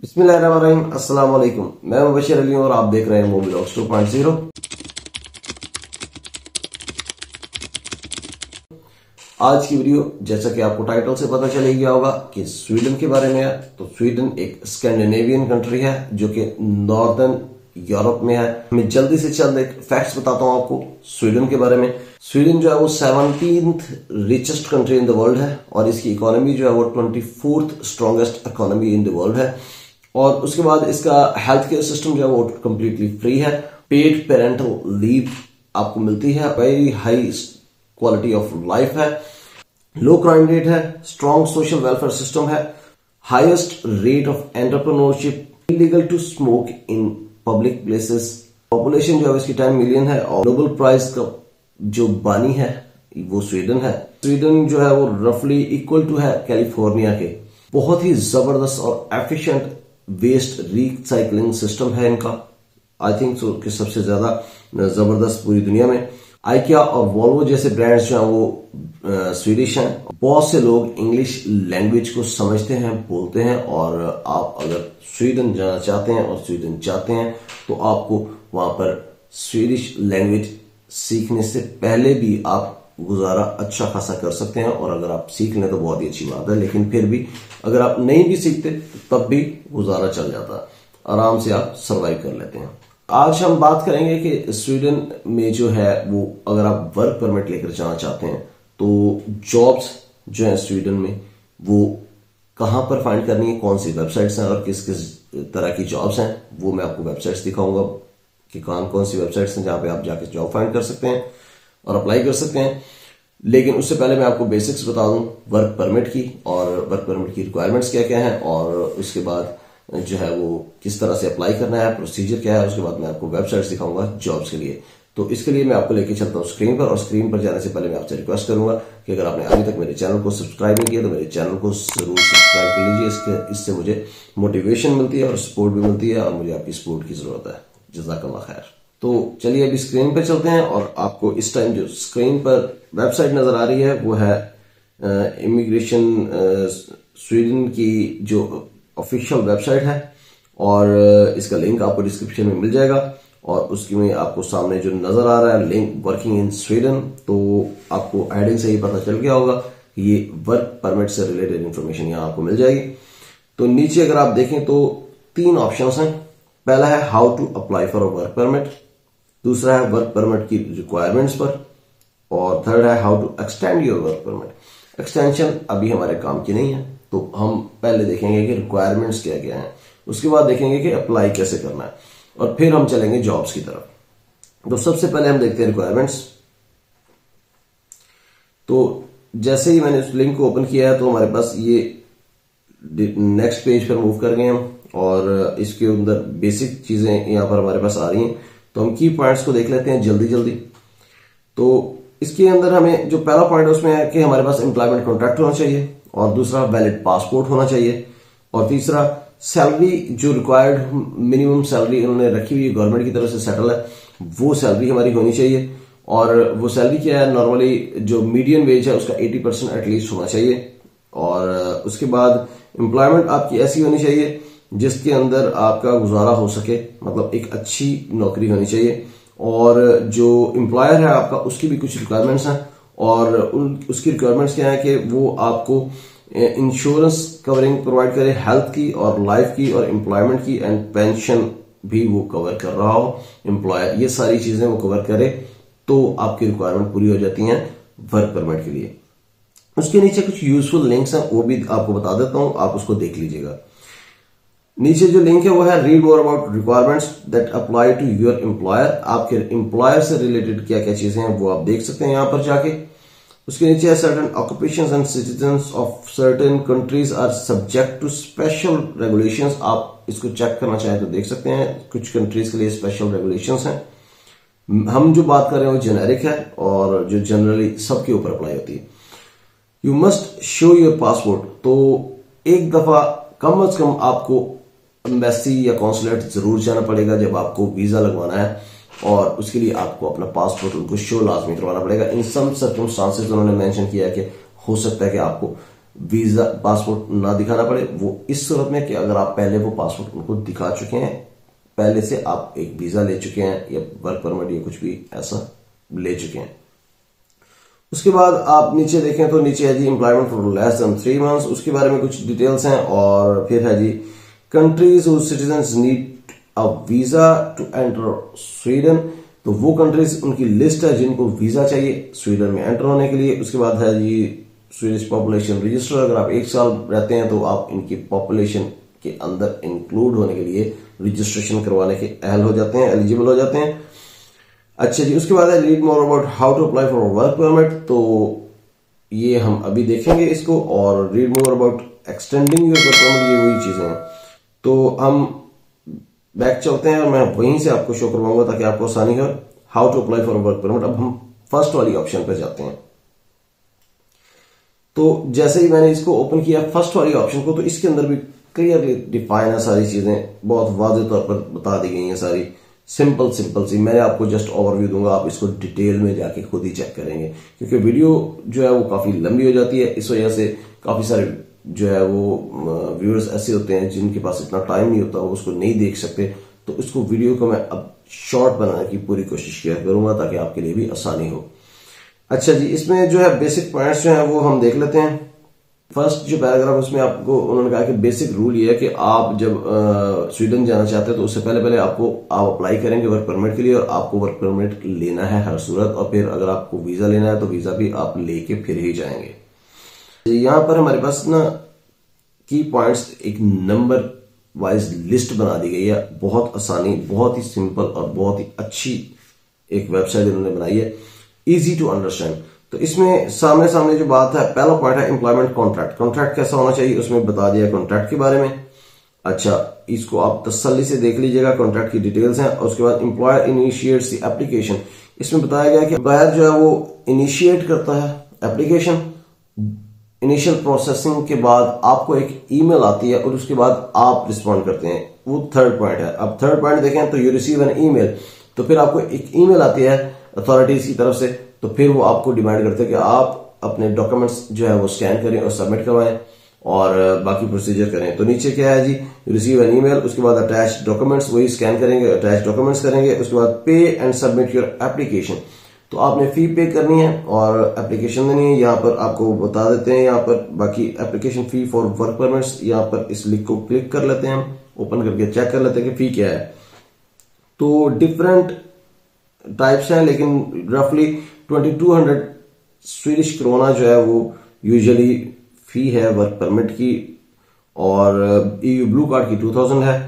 बिस्मिल्लाहिर्रहमानिर्रहीम, अस्सलाम वालेकुम। मैं मुबशिर अली हूं और आप देख रहे हैं मोबिलॉग्स 2.0। आज की वीडियो जैसा कि आपको टाइटल से पता चल ही गया होगा कि स्वीडन के बारे में है। तो स्वीडन एक स्कैंडिनेवियन कंट्री है जो कि नॉर्दर्न यूरोप में है। मैं जल्दी से चंद एक फैक्ट्स बताता हूं आपको स्वीडन के बारे में। स्वीडन जो है वो 17th richest country in the world है और इसकी इकोनॉमी जो है वो 24th strongest economy in the world है। और उसके बाद इसका हेल्थ केयर सिस्टम जो है वो कम्प्लीटली फ्री है। पेड पेरेंटल लीव आपको मिलती है। Very high quality of life है। लो क्राइम रेट है। स्ट्रॉन्ग सोशल वेलफेयर सिस्टम है। Highest rate of entrepreneurship. Illegal to smoke in public places. Population जो है इसकी 10 मिलियन है और नोबेल प्राइज का जो बानी है वो स्वीडन है। स्वीडन जो है वो रफली इक्वल टू है कैलिफोर्निया के। बहुत ही जबरदस्त और एफिशिएंट वेस्ट रिसाइकलिंग सिस्टम है इनका। आई थिंक सो कि सबसे ज्यादा जबरदस्त पूरी दुनिया में। आइकिया और वॉल्वो जैसे ब्रांड्स जो हैं वो स्वीडिश हैं। बहुत से लोग इंग्लिश लैंग्वेज को समझते हैं, बोलते हैं और आप अगर स्वीडन जाना चाहते हैं और स्वीडन चाहते हैं तो आपको वहां पर स्वीडिश लैंग्वेज सीखने से पहले भी आप गुजारा अच्छा खासा कर सकते हैं। और अगर आप सीख लें तो बहुत ही अच्छी बात है, लेकिन फिर भी अगर आप नहीं भी सीखते तब भी गुजारा चल जाता है, आराम से आप सरवाइव कर लेते हैं। आज हम बात करेंगे कि स्वीडन में जो है वो अगर आप वर्क परमिट लेकर जाना चाहते हैं तो जॉब्स जो है स्वीडन में वो कहां पर फाइंड करनी है, कौन सी वेबसाइट्स हैं और किस किस तरह की जॉब्स हैं, वो मैं आपको वेबसाइट्स दिखाऊंगा कि कौन सी वेबसाइट्स हैं जहां पे आप जाके जॉब फाइंड कर सकते हैं और अप्लाई कर सकते हैं। लेकिन उससे पहले मैं आपको बेसिक्स बता दूं वर्क परमिट की और वर्क परमिट की रिक्वायरमेंट्स क्या क्या हैं और उसके बाद जो है वो किस तरह से अप्लाई करना है, प्रोसीजर क्या है। उसके बाद मैं आपको वेबसाइट्स दिखाऊंगा जॉब्स के लिए। तो इसके लिए मैं आपको लेके चलता हूँ स्क्रीन पर। और स्क्रीन पर जाने से पहले मैं आपसे रिक्वेस्ट करूंगा कि अगर आपने अभी तक मेरे चैनल को सब्सक्राइब नहीं किया तो मेरे चैनल को जरूर सब्सक्राइब कर लीजिए। इससे मुझे मोटिवेशन मिलती है और सपोर्ट भी मिलती है और मुझे आपकी सपोर्ट की जरूरत है। जज़ाकल्लाह खैर। तो चलिए अभी स्क्रीन पे चलते हैं और आपको इस टाइम जो स्क्रीन पर वेबसाइट नजर आ रही है वो है इमिग्रेशन स्वीडन की जो ऑफिशियल वेबसाइट है और इसका लिंक आपको डिस्क्रिप्शन में मिल जाएगा। और उसकी में आपको सामने जो नजर आ रहा है लिंक वर्किंग इन स्वीडन, तो आपको हेडिंग से ही पता चल गया होगा कि ये वर्क परमिट से रिलेटेड इंफॉर्मेशन यहाँ आपको मिल जाएगी। तो नीचे अगर आप देखें तो 3 ऑप्शंस हैं। पहला है how to apply for a work permit, दूसरा है वर्क परमिट की रिक्वायरमेंट्स पर और थर्ड है how to extend your work permit. Extension अभी हमारे काम की नहीं है, तो हम पहले देखेंगे कि रिक्वायरमेंट्स क्या क्या हैं, उसके बाद देखेंगे कि अप्लाई कैसे करना है और फिर हम चलेंगे जॉब्स की तरफ। तो सबसे पहले हम देखते हैं रिक्वायरमेंट्स। तो जैसे ही मैंने उस लिंक को ओपन किया है तो हमारे पास ये नेक्स्ट पेज पर मूव कर गए हम और इसके अंदर बेसिक चीजें यहां पर हमारे पास आ रही हैं। तो हम की पॉइंट्स को देख लेते हैं जल्दी जल्दी। तो इसके अंदर हमें जो पहला पॉइंट है उसमें है कि हमारे पास एम्प्लॉयमेंट कॉन्ट्रैक्ट होना चाहिए और दूसरा वैलिड पासपोर्ट होना चाहिए और तीसरा सैलरी जो रिक्वायर्ड मिनिमम सैलरी उन्होंने रखी हुई है गवर्नमेंट की तरफ से सेटल है वो सैलरी हमारी होनी चाहिए। और वो सैलरी क्या है, नॉर्मली जो मीडियम वेज है उसका 80% एटलीस्ट होना चाहिए। और उसके बाद एम्प्लॉयमेंट आपकी ऐसी होनी चाहिए जिसके अंदर आपका गुजारा हो सके, मतलब एक अच्छी नौकरी होनी चाहिए। और जो एम्प्लॉयर है आपका उसकी भी कुछ रिक्वायरमेंट्स हैं और उसकी रिक्वायरमेंट्स क्या है कि वो आपको इंश्योरेंस कवरिंग प्रोवाइड करे हेल्थ की और लाइफ की और एम्प्लॉयमेंट की एंड पेंशन भी वो कवर कर रहा हो एम्प्लॉयर। ये सारी चीजें वो कवर करे तो आपकी रिक्वायरमेंट पूरी हो जाती हैं वर्क परमिट के लिए। उसके नीचे कुछ यूजफुल लिंक्स हैं वो भी आपको बता देता हूं, आप उसको देख लीजिएगा। नीचे जो लिंक है वो है read more about requirements that apply to your employer. आपके एम्प्लॉयर से रिलेटेड क्या क्या चीजें हैं वो आप देख सकते हैं यहां पर जाके। उसके नीचे है certain occupations and citizens of certain countries are subject to special regulations. आप इसको चेक करना चाहें तो देख सकते हैं, कुछ कंट्रीज के लिए स्पेशल रेगुलेशंस हैं। हम जो बात कर रहे हैं वो जेनेरिक है और जो जनरली सबके ऊपर अप्लाई होती है। You must show your passport. तो एक दफा कम से कम आपको एम्बेसी या कॉन्सुलेट जरूर जाना पड़ेगा जब आपको वीजा लगवाना है और उसके लिए आपको अपना पासपोर्ट उनको शो लाजमी करवाना पड़ेगा। इन सम सर्कमस्टांसेस उन्होंने मेंशन किया है कि हो सकता है कि आपको वीजा पासपोर्ट ना दिखाना पड़े, वो इस सूरत में कि अगर आप पहले वो पासपोर्ट उनको दिखा चुके हैं, पहले से आप एक वीजा ले चुके हैं या वर्क परमिट या कुछ भी ऐसा ले चुके हैं। उसके बाद आप नीचे देखें तो नीचे है जी employment for less than 3 months, उसके बारे में कुछ डिटेल्स हैं। और फिर है जी countries whose citizens need a visa to enter Sweden, तो वो कंट्रीज उनकी लिस्ट है जिनको वीजा चाहिए स्वीडन में एंटर होने के लिए। उसके बाद है जी स्वीडिश पॉपुलेशन रजिस्टर, अगर आप 1 साल रहते हैं तो आप इनकी पॉपुलेशन के अंदर इंक्लूड होने के लिए रजिस्ट्रेशन करवाने के अहल हो जाते हैं, एलिजिबल हो जाते हैं। अच्छा जी, उसके बाद है read more about how to apply for work permit, तो ये हम अभी देखेंगे इसको। और read more about extending your work permit, ये वही चीजें हैं। तो हम बैक चलते हैं और मैं वहीं से आपको शो करवाऊंगा ताकि आपको आसानी हो how to apply for work permit. अब हम फर्स्ट वाली ऑप्शन पर जाते हैं। तो जैसे ही मैंने इसको ओपन किया फर्स्ट वाली ऑप्शन को, तो इसके अंदर भी क्लियरली डिफाइन है, सारी चीजें बहुत वाज़ेह तौर पर बता दी गई हैं, सारी सिंपल सी। मैं आपको जस्ट ओवरव्यू दूंगा, आप इसको डिटेल में जाके खुद ही चेक करेंगे, क्योंकि वीडियो जो है वो काफी लंबी हो जाती है। इस वजह से काफी सारे जो है वो व्यूअर्स ऐसे होते हैं जिनके पास इतना टाइम नहीं होता, वो उसको नहीं देख सकते। तो इसको वीडियो को मैं अब शॉर्ट बनाने की पूरी कोशिश किया करूंगा ताकि आपके लिए भी आसानी हो। अच्छा जी, इसमें जो है बेसिक पॉइंट्स जो है वो हम देख लेते हैं। फर्स्ट जो पैराग्राफ उसमें आपको उन्होंने कहा कि बेसिक रूल ये है कि आप जब स्वीडन जाना चाहते हैं तो उससे पहले आप अप्लाई करेंगे वर्क परमिट के लिए, और आपको वर्क परमिट लेना है हर सूरत। और फिर अगर आपको वीजा लेना है तो वीजा भी आप लेके फिर ही जाएंगे। यहां पर हमारे पास ना की पॉइंट्स एक नंबर वाइज लिस्ट बना दी गई है, बहुत आसानी, बहुत ही सिंपल और बहुत ही अच्छी एक वेबसाइट इन्होंने बनाई है, इजी टू अंडरस्टैंड। तो इसमें सामने जो बात है, पहला पॉइंट है एम्प्लॉयमेंट कॉन्ट्रैक्ट। कॉन्ट्रैक्ट कैसा होना चाहिए उसमें बता दिया कॉन्ट्रैक्ट के बारे में। अच्छा, इसको आप तसल्ली से देख लीजिएगा, कॉन्ट्रैक्ट की डिटेल्स हैं। और उसके बाद एम्प्लॉयर इनिशिएट्स द एप्लीकेशन, इसमें बताया गया कि एम्प्लॉयर जो है वो इनिशिएट करता है एप्लीकेशन। इनिशियल प्रोसेसिंग के बाद आपको एक ईमेल आती है और उसके बाद आप रिस्पॉन्ड करते हैं, वो थर्ड पॉइंट है। अब थर्ड पॉइंट देखें तो यू रिसीव एन ईमेल, तो फिर आपको एक ईमेल आती है अथॉरिटीज की तरफ से, तो फिर वो आपको डिमांड करते हैं कि आप अपने डॉक्यूमेंट्स जो है वो स्कैन करें और सबमिट करवाएं और बाकी प्रोसीजर करें। तो नीचे क्या है जी, रिसीव एन ईमेल, उसके बाद अटैच डॉक्यूमेंट्स, वही स्कैन करेंगे, अटैच डॉक्यूमेंट्स करेंगे। उसके बाद पे एंड सबमिट योर एप्लीकेशन, तो आपने फी पे करनी है और एप्लीकेशन देनी है। यहाँ पर आपको बता देते हैं, यहाँ पर बाकी application fee for work permits, यहाँ पर इस लिंक को क्लिक कर लेते हैं, हम ओपन करके चेक कर लेते हैं कि फी क्या है। तो डिफरेंट टाइप्स हैं, लेकिन रफली 2200 स्वीडिश क्रोना जो है वो यूजुअली फी है वर्क परमिट की, और ईयू ब्लू कार्ड की 2000 है।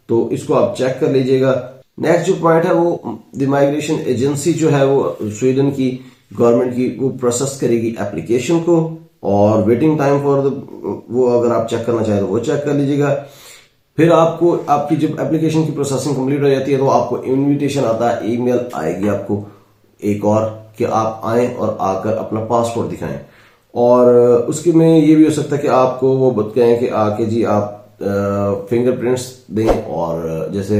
तो इसको आप चेक कर लीजिएगा। नेक्स्ट जो पॉइंट है वो द माइग्रेशन एजेंसी जो है वो स्वीडन की गवर्नमेंट की, वो प्रोसेस करेगी एप्लीकेशन को, और वेटिंग टाइम फॉर वो अगर आप चेक करना चाहें तो वो चेक कर लीजिएगा। फिर आपको आपकी जब एप्लीकेशन की प्रोसेसिंग कंप्लीट हो जाती है तो आपको इनविटेशन आता है, ईमेल आएगी आपको एक और, कि आप आए और आकर अपना पासपोर्ट दिखाएं। और उसके में ये भी हो सकता है कि आपको वो बताएं कि आके जी आप फिंगरप्रिंट्स दें, और जैसे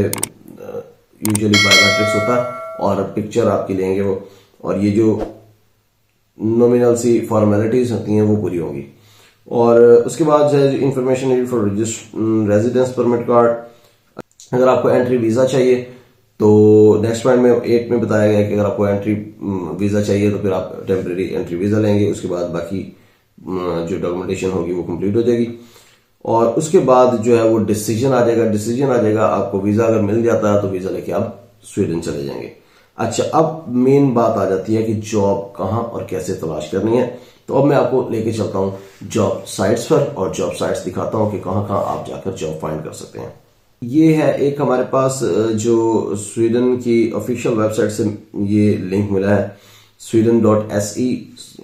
यूजुअली बायोमेट्रिक्स होता है, और पिक्चर आपकी लेंगे वो, और ये जो नॉमिनल सी फॉर्मेलिटीज होती हैं वो पूरी होंगी। और उसके बाद जो है information needed for residence permit card, अगर आपको एंट्री वीजा चाहिए तो नेक्स्ट पॉइंट में 8 में बताया गया कि अगर आपको एंट्री वीजा चाहिए तो फिर आप टेम्परेरी एंट्री वीजा लेंगे। उसके बाद बाकी जो डॉक्यूमेंटेशन होगी वो कंप्लीट हो जाएगी, और उसके बाद जो है वो डिसीजन आ जाएगा। आपको वीजा अगर मिल जाता है तो वीजा लेके आप स्वीडन चले जाएंगे। अच्छा, अब मेन बात आ जाती है कि जॉब कहाँ और कैसे तलाश करनी है। तो अब मैं आपको लेके चलता हूँ जॉब साइट्स पर, और जॉब साइट्स दिखाता हूँ कि कहाँ कहाँ आप जाकर जॉब फाइंड कर सकते हैं। ये है एक हमारे पास जो स्वीडन की ऑफिशियल वेबसाइट से ये लिंक मिला है, sweden.se,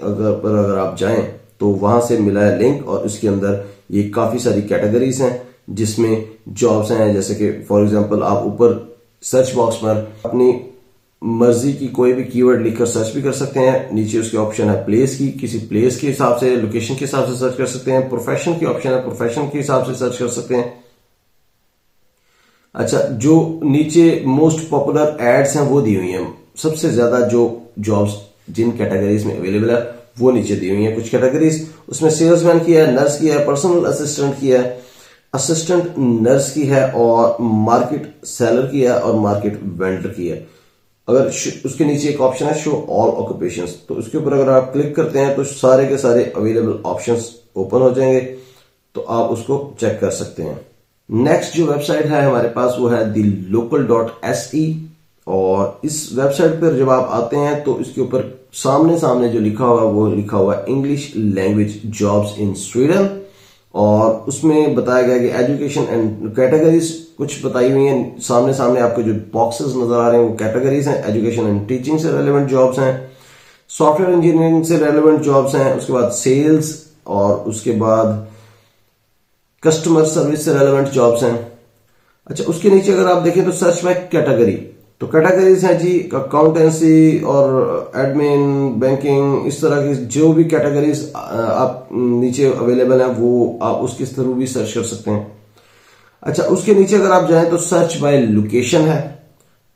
अगर आप जाएं तो वहां से मिला है लिंक, और उसके अंदर ये काफी सारी कैटेगरीज हैं जिसमें जॉब्स हैं। जैसे कि फॉर एग्जांपल आप ऊपर सर्च बॉक्स पर अपनी मर्जी की कोई भी कीवर्ड लिखकर सर्च भी कर सकते हैं। नीचे उसके ऑप्शन है प्लेस की, किसी प्लेस के हिसाब से, लोकेशन के हिसाब से सर्च कर सकते हैं। प्रोफेशन की ऑप्शन है, प्रोफेशन के हिसाब से सर्च कर सकते हैं। अच्छा, जो नीचे मोस्ट पॉपुलर एड्स हैं वो दी हुई हैं, सबसे ज्यादा जो जॉब्स जिन कैटेगरीज में अवेलेबल है वो नीचे दी हुई है कुछ कैटेगरीज। उसमें सेल्समैन की है, नर्स की है, पर्सनल असिस्टेंट की है, असिस्टेंट नर्स की है, और मार्केट सेलर की है, और मार्केट वेंडर की है। अगर उसके नीचे एक ऑप्शन है शो ऑल ऑक्यूपेशंस, तो उसके ऊपर अगर आप क्लिक करते हैं तो सारे के सारे अवेलेबल ऑप्शंस ओपन हो जाएंगे, तो आप उसको चेक कर सकते हैं। नेक्स्ट जो वेबसाइट है हमारे पास वो है thelocal.se, और इस वेबसाइट पर जब आप आते हैं तो इसके ऊपर सामने सामने जो लिखा हुआ वो लिखा हुआ है English language jobs in Sweden, और उसमें बताया गया कि एजुकेशन एंड कैटेगरीज कुछ बताई हुई हैं। सामने सामने आपको जो बॉक्सेस नजर आ रहे हैं वो कैटेगरीज हैं। एजुकेशन एंड टीचिंग से रेलेवेंट जॉब्स हैं, सॉफ्टवेयर इंजीनियरिंग से रेलेवेंट जॉब्स हैं, उसके बाद सेल्स, और उसके बाद कस्टमर सर्विस से रेलेवेंट जॉब्स हैं। अच्छा, उसके नीचे अगर आप देखें तो सर्च बाय कैटेगरी, तो कैटेगरीज हैं जी अकाउंटेंसी और एडमिन, बैंकिंग, इस तरह की जो भी कैटेगरीज आप नीचे अवेलेबल हैं वो आप उसके थ्रू भी सर्च कर सकते हैं। अच्छा, उसके नीचे अगर आप जाएं तो सर्च बाय लोकेशन है,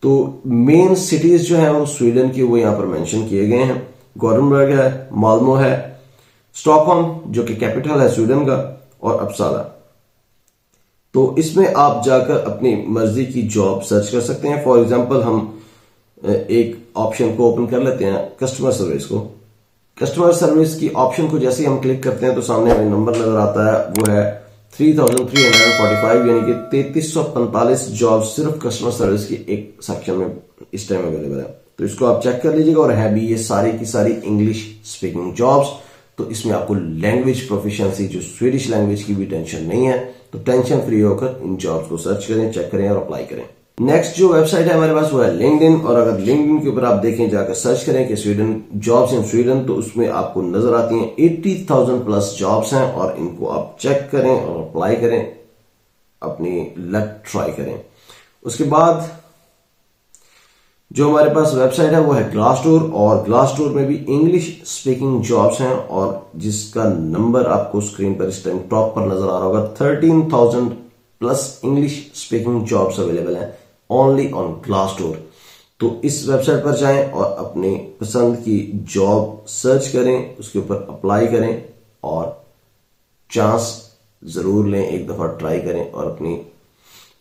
तो मेन सिटीज जो है वो स्वीडन की वो यहां पर मेंशन किए गए हैं। गॉथेनबर्ग है, माल्मो है, स्टॉकहोम जो कि कैपिटल है स्वीडन का, और अपसाला। तो इसमें आप जाकर अपनी मर्जी की जॉब सर्च कर सकते हैं। फॉर एग्जांपल हम एक ऑप्शन को ओपन कर लेते हैं, कस्टमर सर्विस को। कस्टमर सर्विस की ऑप्शन को जैसे ही हम क्लिक करते हैं तो सामने हमें नंबर नजर आता है, वो है 3345, यानी कि 3345 जॉब सिर्फ कस्टमर सर्विस की एक सेक्शन में इस टाइम अवेलेबल है। तो इसको आप चेक कर लीजिएगा, और है भी ये सारी की सारी इंग्लिश स्पीकिंग जॉब्स। तो इसमें आपको लैंग्वेज प्रोफिशिएंसी जो स्वीडिश लैंग्वेज की भी टेंशन नहीं है, तो टेंशन फ्री होकर इन जॉब्स को सर्च करें, चेक करें और अप्लाई करें। नेक्स्ट जो वेबसाइट है हमारे पास वो है लिंक्डइन, और अगर लिंक्डइन के ऊपर आप देखें, जाकर सर्च करें कि स्वीडन जॉब्स इन स्वीडन, तो उसमें आपको नजर आती हैं 80,000 प्लस जॉब्स हैं, और इनको आप चेक करें और अप्लाई करें, अपनी लक ट्राई करें। उसके बाद जो हमारे पास वेबसाइट है वो है ग्लासडोर, और ग्लासडोर में भी इंग्लिश स्पीकिंग जॉब्स हैं, और जिसका नंबर आपको स्क्रीन पर इस टाइम टॉप पर नजर आ रहा होगा। 13,000 plus English speaking jobs available हैं ओनली ऑन ग्लासडोर। तो इस वेबसाइट पर जाएं और अपनी पसंद की जॉब सर्च करें, उसके ऊपर अप्लाई करें, और चांस जरूर लें, एक दफा ट्राई करें और अपनी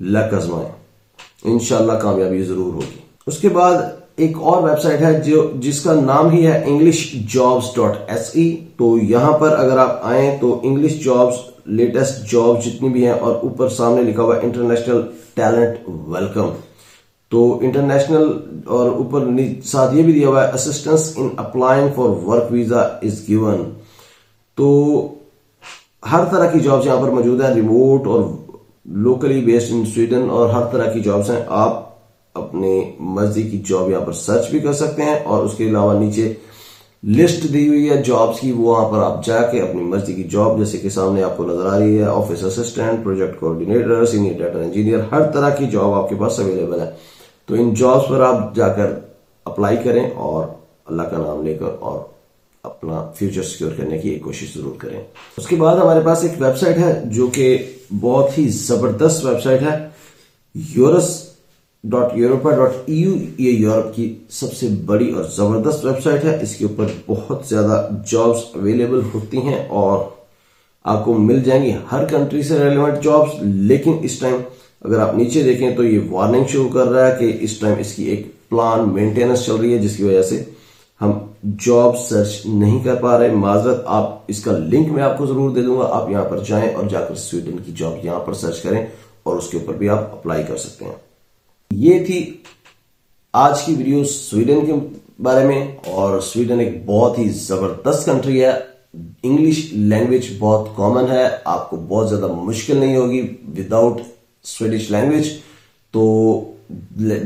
लक आजमाएं, इंशाल्लाह कामयाबी जरूर होगी। उसके बाद एक और वेबसाइट है जिसका नाम ही है englishjobs.se। तो यहां पर अगर आप आए तो इंग्लिश जॉब्स, लेटेस्ट जॉब्स जितनी भी हैं, और ऊपर सामने लिखा हुआ इंटरनेशनल टैलेंट वेलकम। तो इंटरनेशनल, और ऊपर साथ ये भी दिया हुआ है assistance in applying for work visa is given. तो हर तरह की जॉब्स यहां पर मौजूद है, रिमोट और लोकली बेस्ड इन स्वीडन, और हर तरह की जॉब्स हैं। आप अपने मर्जी की जॉब यहां पर सर्च भी कर सकते हैं, और उसके अलावा नीचे लिस्ट दी हुई है जॉब्स की, वो वहां पर आप जाके अपनी मर्जी की जॉब, जैसे कि सामने आपको नजर आ रही है, office assistant, project coordinator, senior data engineer, हर तरह की जॉब आपके पास अवेलेबल है। तो इन जॉब्स पर आप जाकर अप्लाई करें, और अल्लाह का नाम लेकर और अपना फ्यूचर सिक्योर करने की एक कोशिश जरूर करें। उसके बाद हमारे पास एक वेबसाइट है जो कि बहुत ही जबरदस्त वेबसाइट है, Europa.eu। ये यूरोप की सबसे बड़ी और जबरदस्त वेबसाइट है। इसके ऊपर बहुत ज्यादा जॉब्स अवेलेबल होती हैं, और आपको मिल जाएंगी हर कंट्री से रेलेवेंट जॉब्स। लेकिन इस टाइम अगर आप नीचे देखें तो ये वार्निंग शो कर रहा है कि इस टाइम इसकी एक प्लान मेंटेनेंस चल रही है, जिसकी वजह से हम जॉब सर्च नहीं कर पा रहे। माजरत, आप इसका लिंक मैं आपको जरूर दे दूंगा, आप यहां पर जाएं और जाकर स्वीडन की जॉब यहां पर सर्च करें, और उसके ऊपर भी आप अप्लाई कर सकते हैं। ये थी आज की वीडियो स्वीडन के बारे में, और स्वीडन एक बहुत ही जबरदस्त कंट्री है। इंग्लिश लैंग्वेज बहुत कॉमन है, आपको बहुत ज्यादा मुश्किल नहीं होगी विदाउट स्वीडिश लैंग्वेज। तो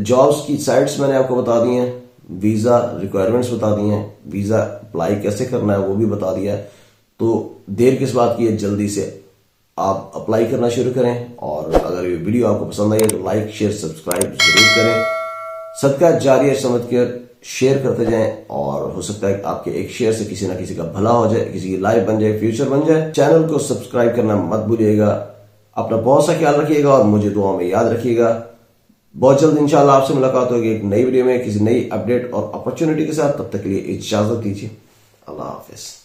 जॉब्स की साइट्स मैंने आपको बता दी हैं, वीजा रिक्वायरमेंट्स बता दी हैं, वीजा अप्लाई कैसे करना है वो भी बता दिया है। तो देर किस बात की है, जल्दी से आप अप्लाई करना शुरू करें। और अगर ये वीडियो आपको पसंद आई है तो लाइक, शेयर, सब्सक्राइब जरूर करें। सदका जारिया समझ कर शेयर करते जाएं, और हो सकता है आपके एक शेयर से किसी ना किसी का भला हो जाए, किसी की लाइफ बन जाए, फ्यूचर बन जाए। चैनल को सब्सक्राइब करना मत भूलिएगा। अपना बहुत सा ख्याल रखिएगा, और मुझे दुआ में याद रखिएगा। बहुत जल्द इंशाल्लाह आपसे मुलाकात होगी एक नई वीडियो में, किसी नई अपडेट और अपॉर्चुनिटी के साथ। तब तक के लिए इजाजत दीजिए। अल्लाह हाफिज।